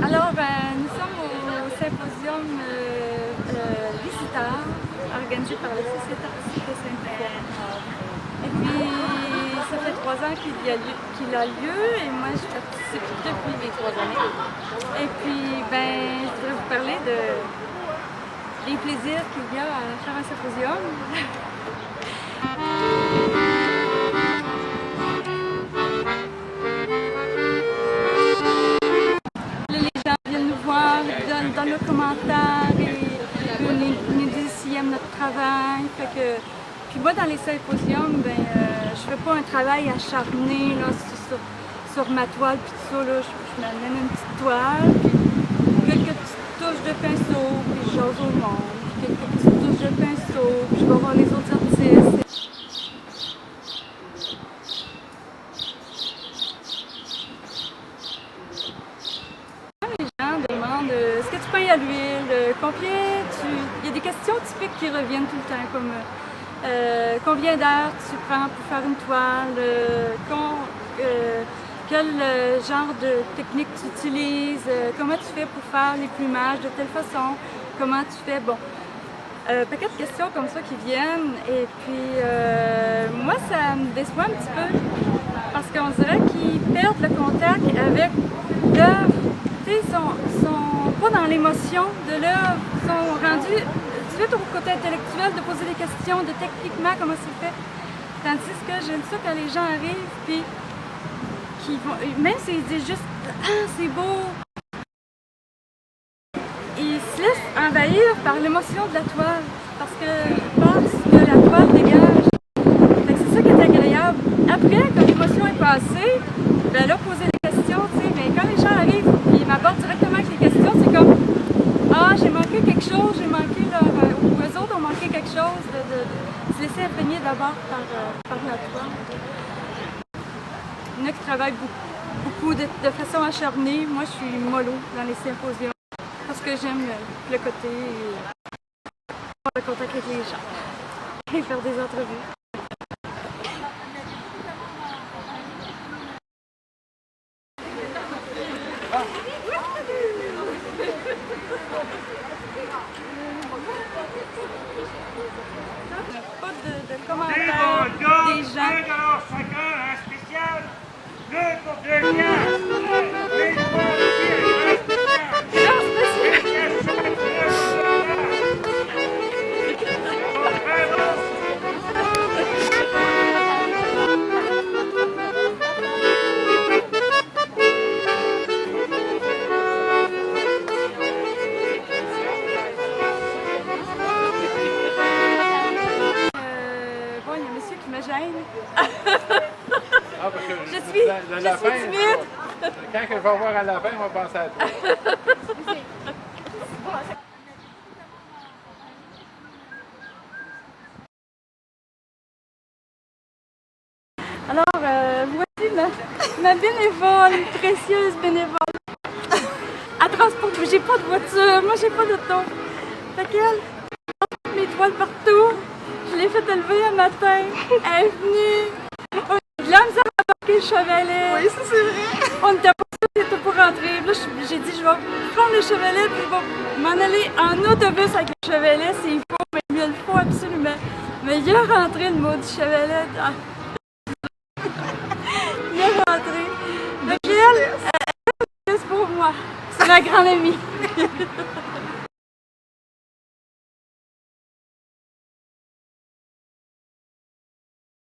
Alors, nous sommes au symposium Visiteur, organisé par la Société artistique de Saint-Pierre. Et puis, ça fait 3 ans qu'il a lieu et moi, je participe depuis les 3 années. Et puis, je voudrais vous parler des plaisirs qu'il y a à faire un symposium. Les gens viennent nous voir, donnent nos commentaires et nous disent s'ils aiment notre travail. Puis moi, dans les symposiums, je fais pas un travail acharné là, sur ma toile, puis tout ça, là, je m'amène une petite toile, puis quelques petites touches de pinceau, puis je jase au monde, puis quelques petites touches de pinceau, puis je vais voir les autres artistes. Les gens demandent est-ce que tu peins à l'huile, il y a des questions typiques qui reviennent tout le temps, comme combien d'heures tu prends pour faire une toile, quel genre de technique tu utilises, comment tu fais pour faire les plumages de telle façon, comment tu fais, paquet de questions comme ça qui viennent. Et puis moi, ça me déçoit un petit peu parce qu'on dirait qu'ils perdent le contact avec l'œuvre. Ils sont pas dans l'émotion de l'œuvre, ils sont rendus tout de suite au côté intellectuel de poser des questions de techniquement comment c'est fait. Tandis que j'aime ça quand les gens arrivent puis même s'ils disent juste « Ah, c'est beau », ils se laissent envahir par l'émotion de la toile parce que je pense que la toile dégage. C'est ça qui est agréable. Après, quand l'émotion est passée, là, poser des questions, mais quand les gens arrivent et ils m'abordent directement avec les questions, c'est comme « Ah, j'ai manqué quelque chose, j'ai manqué ou eux autres ont manqué quelque chose », de se laisser imprégner d'abord par la toile. Il y en a qui travaillent beaucoup de façon acharnée. Moi, je suis mollo dans les symposiums parce que j'aime le côté avoir le contact avec les gens et faire des entrevues. Pas de commentaires des gens. $2 chacun, un spécial. 2 pour 2 piastres. Les 3 aussi, un spécial. Il y a un monsieur qui me gêne. Ah, parce que Je suis timide. Quand je vais voir un lapin, on va penser à toi. Alors, voici ma bénévole, précieuse bénévole. Elle transporte, j'ai pas de voiture, moi j'ai pas d'auto. Fait qu'elle transporte mes toiles partout. Je l'ai fait élever un matin. Elle est venue. On a de la misère à embarquer le chevalet. Oui, ça c'est vrai. On était pas sûrs que c'était pour rentrer. Là, j'ai dit, je vais prendre le chevalet puis je vais m'en aller en autobus avec le chevalet s'il faut, mais il le faut absolument. Mais il a rentré le mot du chevalet. Il est rentré. Donc elle, c'est pour moi. C'est la grande amie.